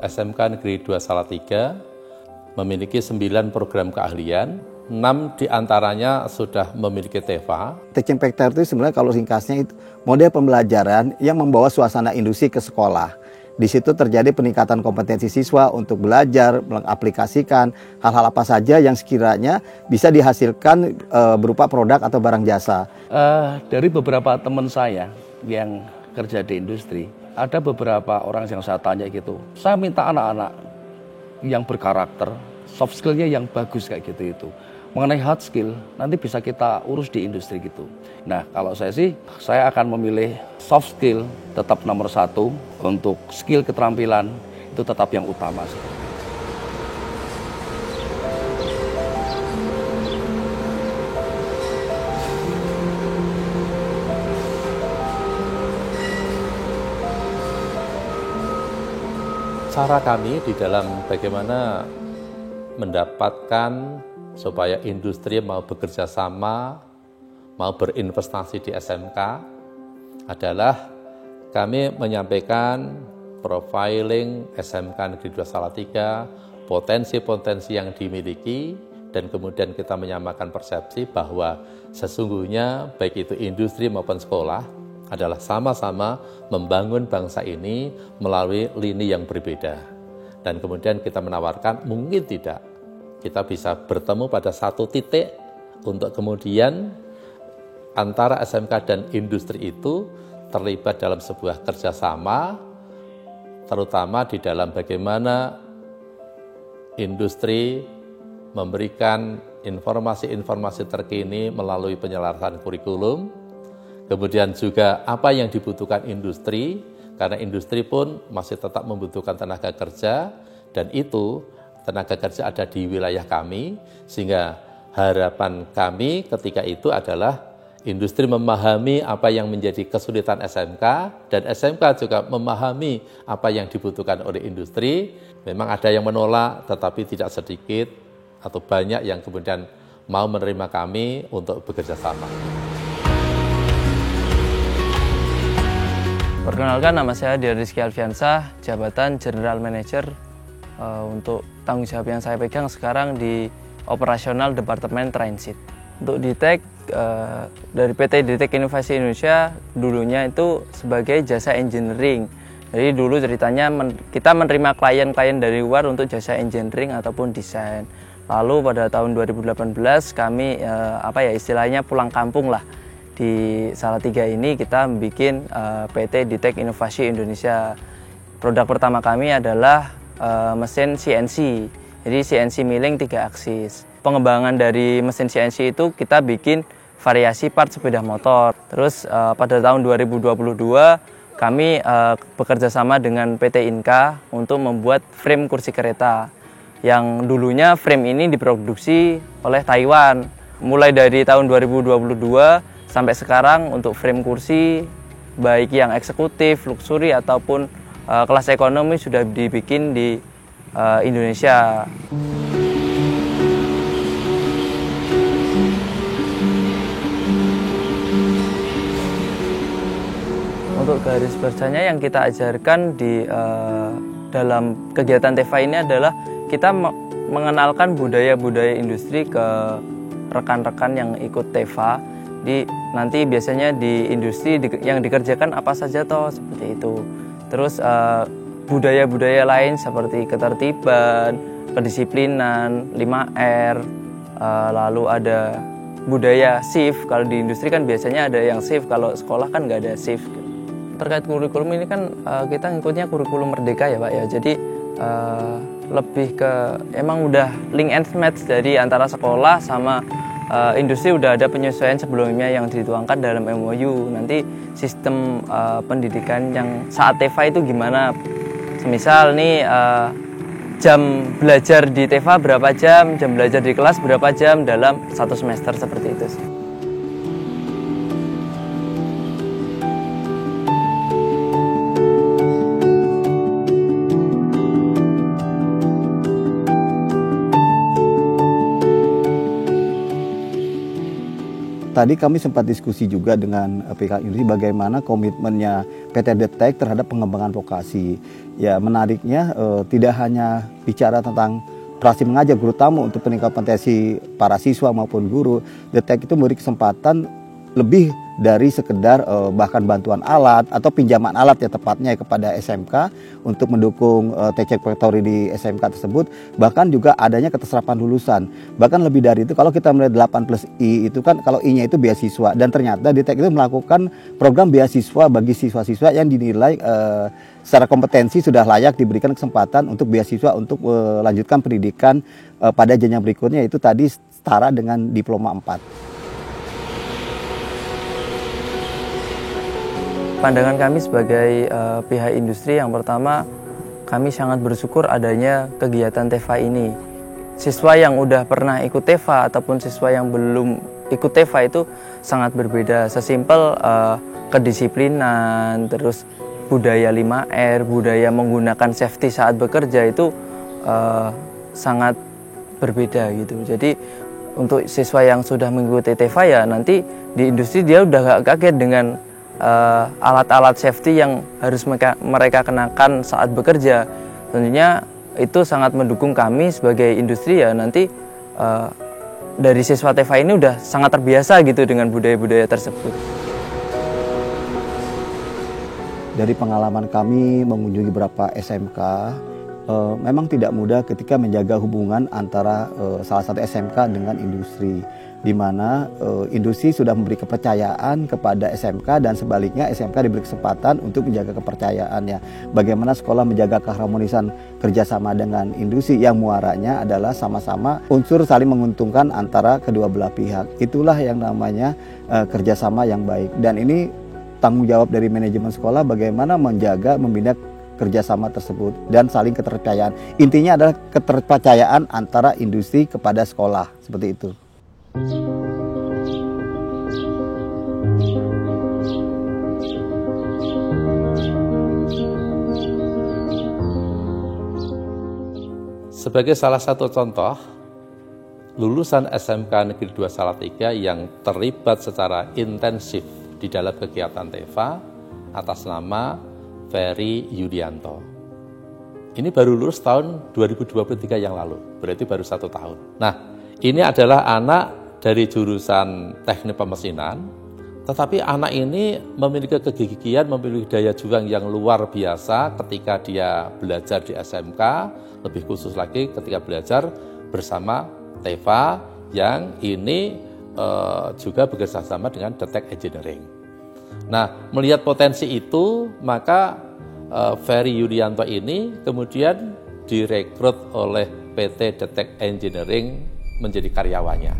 SMK Negeri 2 Salatiga memiliki 9 program keahlian, 6 diantaranya sudah memiliki TEFA. Teaching Factor itu sebenarnya kalau singkatnya itu model pembelajaran yang membawa suasana industri ke sekolah. Di situ terjadi peningkatan kompetensi siswa untuk belajar, mengaplikasikan hal-hal apa saja yang sekiranya bisa dihasilkan berupa produk atau barang jasa. Dari beberapa teman saya yang kerja di industri, ada beberapa orang yang saya tanya gitu, saya minta anak-anak yang berkarakter, soft skill-nya yang bagus kayak gitu itu. Mengenai hard skill, nanti bisa kita urus di industri gitu. Nah, kalau saya sih, saya akan memilih soft skill tetap nomor 1, untuk skill keterampilan itu tetap yang utama sih. Cara kami di dalam bagaimana mendapatkan supaya industri mau bekerja sama, mau berinvestasi di SMK adalah kami menyampaikan profiling SMK Negeri 2 Salatiga, potensi-potensi yang dimiliki, dan kemudian kita menyamakan persepsi bahwa sesungguhnya baik itu industri maupun sekolah adalah sama-sama membangun bangsa ini melalui lini yang berbeda. Dan kemudian kita menawarkan mungkin tidak kita bisa bertemu pada satu titik untuk kemudian antara SMK dan industri itu terlibat dalam sebuah kerjasama, terutama di dalam bagaimana industri memberikan informasi-informasi terkini melalui penyelarasan kurikulum, kemudian juga apa yang dibutuhkan industri, karena industri pun masih tetap membutuhkan tenaga kerja, dan itu tenaga kerja ada di wilayah kami, sehingga harapan kami ketika itu adalah industri memahami apa yang menjadi kesulitan SMK, dan SMK juga memahami apa yang dibutuhkan oleh industri. Memang ada yang menolak, tetapi tidak sedikit atau banyak yang kemudian mau menerima kami untuk bekerja sama. Perkenalkan, nama saya Dian Rizky Alfiansah, jabatan General Manager. Untuk tanggung jawab yang saya pegang sekarang di operasional Departemen Transit. Untuk DITEK, dari PT DITEK Inovasi Indonesia dulunya itu sebagai jasa engineering. Jadi dulu ceritanya kita menerima klien-klien dari luar untuk jasa engineering ataupun desain. Lalu pada tahun 2018 kami istilahnya pulang kampung lah. Di Salatiga ini kita bikin PT DITEK Inovasi Indonesia. Produk pertama kami adalah mesin CNC, jadi CNC milling 3 aksis. Pengembangan dari mesin CNC itu kita bikin variasi part sepeda motor. Terus pada tahun 2022 kami bekerja sama dengan PT Inka untuk membuat frame kursi kereta. Yang dulunya frame ini diproduksi oleh Taiwan. Mulai dari tahun 2022 sampai sekarang untuk frame kursi baik yang eksekutif, luxury ataupun kelas ekonomi sudah dibikin di Indonesia. Untuk garis besarnya yang kita ajarkan di dalam kegiatan TEFA ini adalah kita mengenalkan budaya-budaya industri ke rekan-rekan yang ikut TEFA. Nanti biasanya di industri yang dikerjakan apa saja toh, seperti itu. Terus budaya-budaya lain seperti ketertiban, kedisiplinan, 5R, lalu ada budaya shift. Kalau di industri kan biasanya ada yang shift, kalau sekolah kan nggak ada shift. Terkait kurikulum ini kan kita ngikutnya kurikulum merdeka ya Pak ya, jadi lebih ke emang udah link and match dari antara sekolah sama industri, udah ada penyesuaian sebelumnya yang dituangkan dalam MOU. Nanti sistem pendidikan yang saat TEFA itu gimana? Semisal nih jam belajar di TEFA berapa jam belajar di kelas berapa jam dalam 1 semester, seperti itu sih. Tadi kami sempat diskusi juga dengan pihak industri bagaimana komitmennya PT Detek terhadap pengembangan vokasi. Ya, menariknya tidak hanya bicara tentang operasi mengajar guru tamu untuk peningkatan kompetensi para siswa maupun guru. Detek itu memberi kesempatan lebih dari sekedar bahkan bantuan alat atau pinjaman alat ya tepatnya kepada SMK untuk mendukung Tech Factory di SMK tersebut, bahkan juga adanya keterserapan lulusan. Bahkan lebih dari itu, kalau kita melihat 8+I itu kan, kalau I-nya itu beasiswa, dan ternyata Detek itu melakukan program beasiswa bagi siswa-siswa yang dinilai secara kompetensi sudah layak diberikan kesempatan untuk beasiswa untuk melanjutkan pendidikan pada jenjang berikutnya, itu tadi setara dengan diploma 4. Pandangan kami sebagai pihak industri, yang pertama kami sangat bersyukur adanya kegiatan TEFA ini. Siswa yang udah pernah ikut TEFA ataupun siswa yang belum ikut TEFA itu sangat berbeda. Sesimpel kedisiplinan, terus budaya 5R, budaya menggunakan safety saat bekerja itu sangat berbeda gitu. Jadi untuk siswa yang sudah mengikuti TEFA ya nanti di industri dia udah gak kaget dengan alat-alat safety yang harus mereka kenakan saat bekerja. Tentunya itu sangat mendukung kami sebagai industri ya, nanti dari siswa TEFA ini udah sangat terbiasa gitu dengan budaya-budaya tersebut. Dari pengalaman kami mengunjungi beberapa SMK, memang tidak mudah ketika menjaga hubungan antara salah satu SMK dengan industri, di mana industri sudah memberi kepercayaan kepada SMK dan sebaliknya SMK diberi kesempatan untuk menjaga kepercayaannya. Bagaimana sekolah menjaga keharmonisan kerjasama dengan industri yang muaranya adalah sama-sama unsur saling menguntungkan antara kedua belah pihak. Itulah yang namanya kerjasama yang baik, dan ini tanggung jawab dari manajemen sekolah bagaimana menjaga, membina kerjasama tersebut dan saling keterpercayaan. Intinya adalah keterpercayaan antara industri kepada sekolah, seperti itu. Sebagai salah satu contoh, lulusan SMK Negeri 2 Salatiga yang terlibat secara intensif di dalam kegiatan TEFA atas nama Ferry Yulianto. Ini baru lulus tahun 2023 yang lalu, berarti baru 1 tahun. Nah, ini adalah anak dari jurusan teknik pemesinan, tetapi anak ini memiliki kegigihan, memiliki daya juang yang luar biasa ketika dia belajar di SMK, lebih khusus lagi ketika belajar bersama TEFA yang ini juga bekerjasama dengan Detek Engineering. Nah, melihat potensi itu, maka Ferry Yulianto ini kemudian direkrut oleh PT Detek Engineering menjadi karyawannya.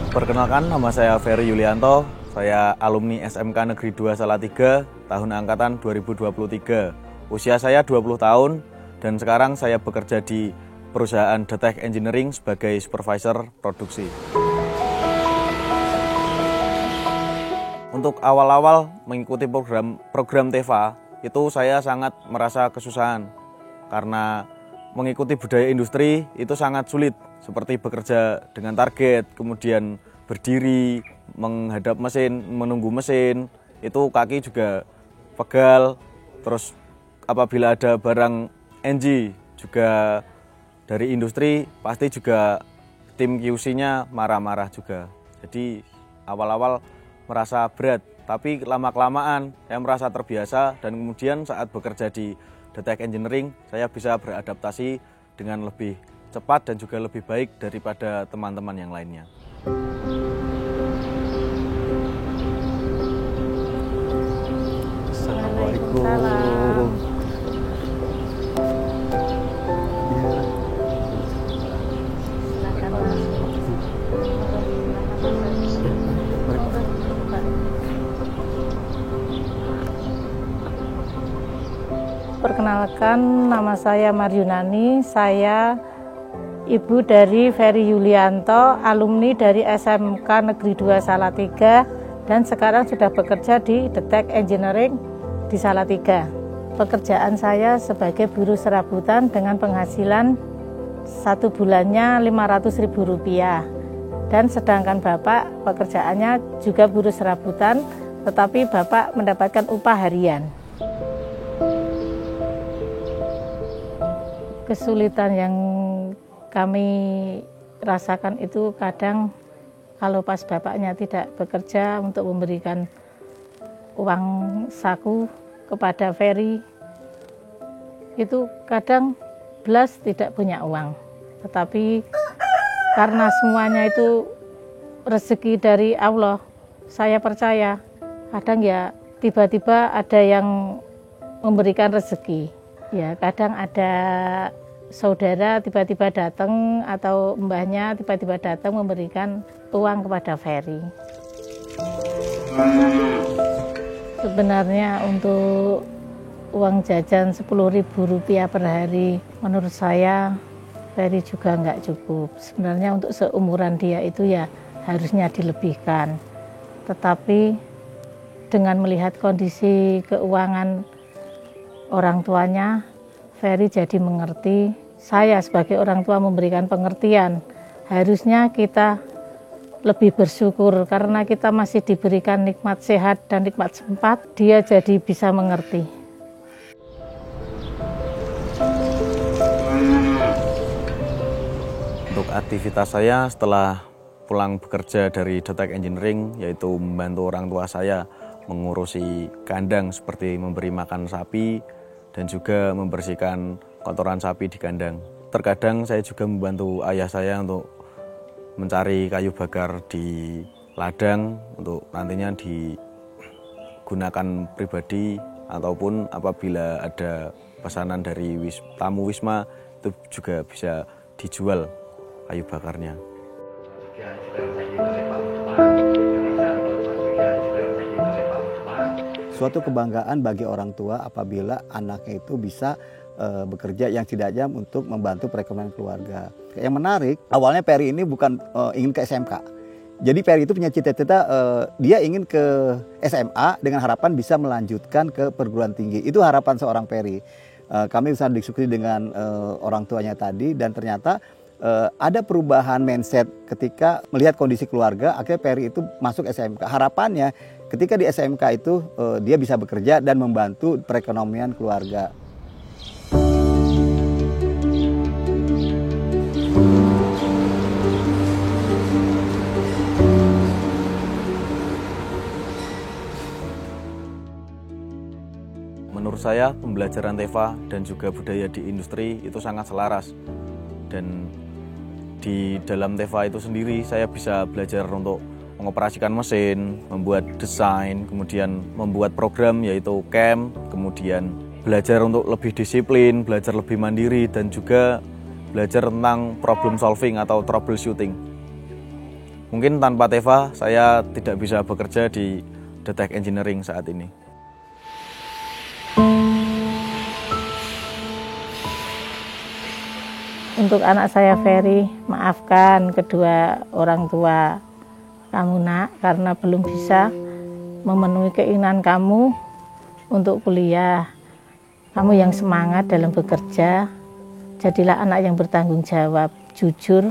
Perkenalkan, nama saya Ferry Yulianto. Saya alumni SMK Negeri 2 Salatiga tahun angkatan 2023. Usia saya 20 tahun dan sekarang saya bekerja di perusahaan Detek Engineering sebagai supervisor produksi. Untuk awal-awal mengikuti program TEFA itu saya sangat merasa kesusahan karena mengikuti budaya industri itu sangat sulit, seperti bekerja dengan target, kemudian berdiri, menghadap mesin, menunggu mesin, itu kaki juga pegal. Terus apabila ada barang NG juga dari industri, pasti juga tim QC-nya marah-marah juga. Jadi awal-awal merasa berat, tapi lama-kelamaan saya merasa terbiasa dan kemudian saat bekerja di Detek Engineering, saya bisa beradaptasi dengan lebih cepat dan juga lebih baik daripada teman-teman yang lainnya. Assalamualaikum. Perkenalkan, nama saya Maryunani, saya ibu dari Ferry Yulianto, alumni dari SMK Negeri 2 Salatiga dan sekarang sudah bekerja di Detek Engineering di Salatiga. Pekerjaan saya sebagai buruh serabutan dengan penghasilan 1 bulannya Rp500.000. Dan sedangkan Bapak pekerjaannya juga buruh serabutan, tetapi Bapak mendapatkan upah harian. Kesulitan yang kami rasakan itu kadang kalau pas bapaknya tidak bekerja untuk memberikan uang saku kepada Ferry, itu kadang belas tidak punya uang. Tetapi karena semuanya itu rezeki dari Allah, saya percaya kadang ya tiba-tiba ada yang memberikan rezeki. Ya kadang ada saudara tiba-tiba datang atau mbahnya tiba-tiba datang memberikan uang kepada Ferry. Sebenarnya untuk uang jajan Rp10.000 per hari, menurut saya Ferry juga nggak cukup. Sebenarnya untuk seumuran dia itu ya harusnya dilebihkan. Tetapi dengan melihat kondisi keuangan orang tuanya, Ferry jadi mengerti. Saya sebagai orang tua memberikan pengertian. Harusnya kita lebih bersyukur karena kita masih diberikan nikmat sehat dan nikmat sempat. Dia jadi bisa mengerti. Untuk aktivitas saya setelah pulang bekerja dari Detek Engineering, yaitu membantu orang tua saya mengurusi kandang seperti memberi makan sapi dan juga membersihkan kotoran sapi di kandang. Terkadang saya juga membantu ayah saya untuk mencari kayu bakar di ladang untuk nantinya digunakan pribadi ataupun apabila ada pesanan dari tamu wisma itu juga bisa dijual kayu bakarnya. Suatu kebanggaan bagi orang tua apabila anaknya itu bisa bekerja yang setidaknya untuk membantu perekonomian keluarga. Yang menarik, awalnya Ferry ini bukan ingin ke SMK. Jadi Ferry itu punya cita-cita dia ingin ke SMA dengan harapan bisa melanjutkan ke perguruan tinggi. Itu harapan seorang Ferry. Kami bisa diskusi dengan orang tuanya tadi dan ternyata ada perubahan mindset ketika melihat kondisi keluarga. Akhirnya Ferry itu masuk SMK. Harapannya ketika di SMK itu dia bisa bekerja dan membantu perekonomian keluarga. Menurut saya pembelajaran TEFA dan juga budaya di industri itu sangat selaras. Dan di dalam TEFA itu sendiri saya bisa belajar untuk mengoperasikan mesin, membuat desain, kemudian membuat program yaitu CAM, kemudian belajar untuk lebih disiplin, belajar lebih mandiri, dan juga belajar tentang problem solving atau troubleshooting. Mungkin tanpa TEFA saya tidak bisa bekerja di Detek Engineering saat ini. Untuk anak saya Ferry, maafkan kedua orang tua kamu nak karena belum bisa memenuhi keinginan kamu untuk kuliah. Kamu yang semangat dalam bekerja, jadilah anak yang bertanggung jawab, jujur.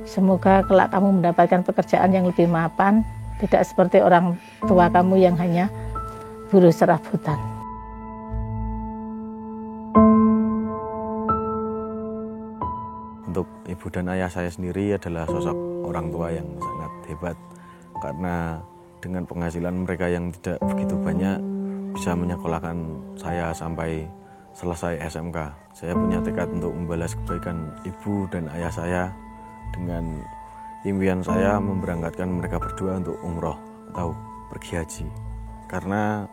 Semoga kelak kamu mendapatkan pekerjaan yang lebih mapan, tidak seperti orang tua kamu yang hanya buruh serabutan. Untuk ibu dan ayah saya sendiri adalah sosok orang tua yang sangat hebat karena dengan penghasilan mereka yang tidak begitu banyak bisa menyekolahkan saya sampai selesai SMK. Saya punya tekad untuk membalas kebaikan ibu dan ayah saya dengan impian saya memberangkatkan mereka berdua untuk umroh atau pergi haji. Karena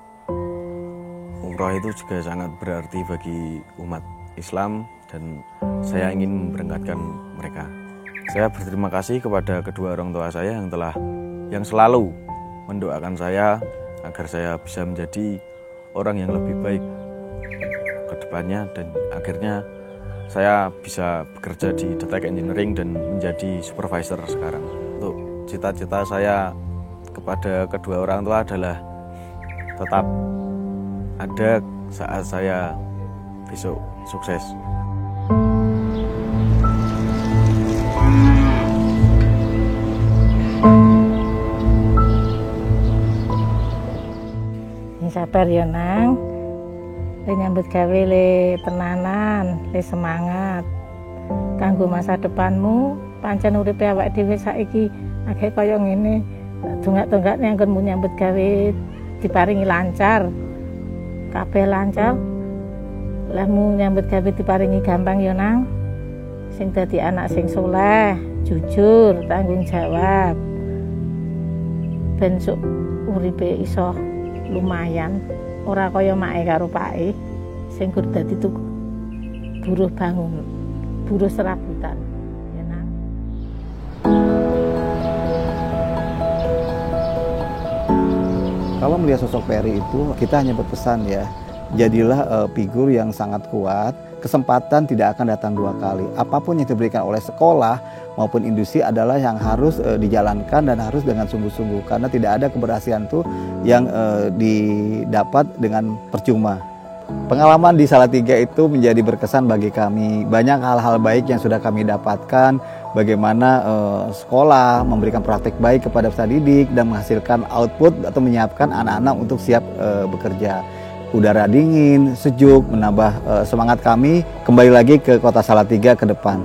umroh itu juga sangat berarti bagi umat Islam dan saya ingin memberangkatkan mereka. Saya berterima kasih kepada kedua orang tua saya yang selalu mendoakan saya agar saya bisa menjadi orang yang lebih baik ke depannya dan akhirnya saya bisa bekerja di Detek Engineering dan menjadi supervisor sekarang. Untuk cita-cita saya kepada kedua orang tua adalah tetap ada saat saya besok sukses. Sabar ya nang, le nyambut gawe le tenanan, le semangat. Kanggo masa depanmu, pancen uripe awak dhewe saiki akeh kaya ngene. Tunggak-tunggakne anggonmu nyambut gawe diparingi lancar. Kabeh lancar. Lehmu nyambut gawe diparingi gampang ya nang. Sing dadi anak sing saleh, jujur, tanggung jawab. Ben sok uripe iso lumayan, ora kaya make karo pake sing kur dadi buruh bangun, buruh serabutan ya nang. Kalau melihat sosok Peri itu, kita hanya berpesan ya, jadilah figur yang sangat kuat. Kesempatan tidak akan datang dua kali. Apapun yang diberikan oleh sekolah maupun industri adalah yang harus dijalankan dan harus dengan sungguh-sungguh. Karena tidak ada keberhasilan itu yang didapat dengan percuma. Pengalaman di Salatiga itu menjadi berkesan bagi kami. Banyak hal-hal baik yang sudah kami dapatkan. Bagaimana sekolah memberikan praktek baik kepada peserta didik dan menghasilkan output atau menyiapkan anak-anak untuk siap bekerja. Udara dingin, sejuk, menambah semangat kami kembali lagi ke Kota Salatiga ke depan.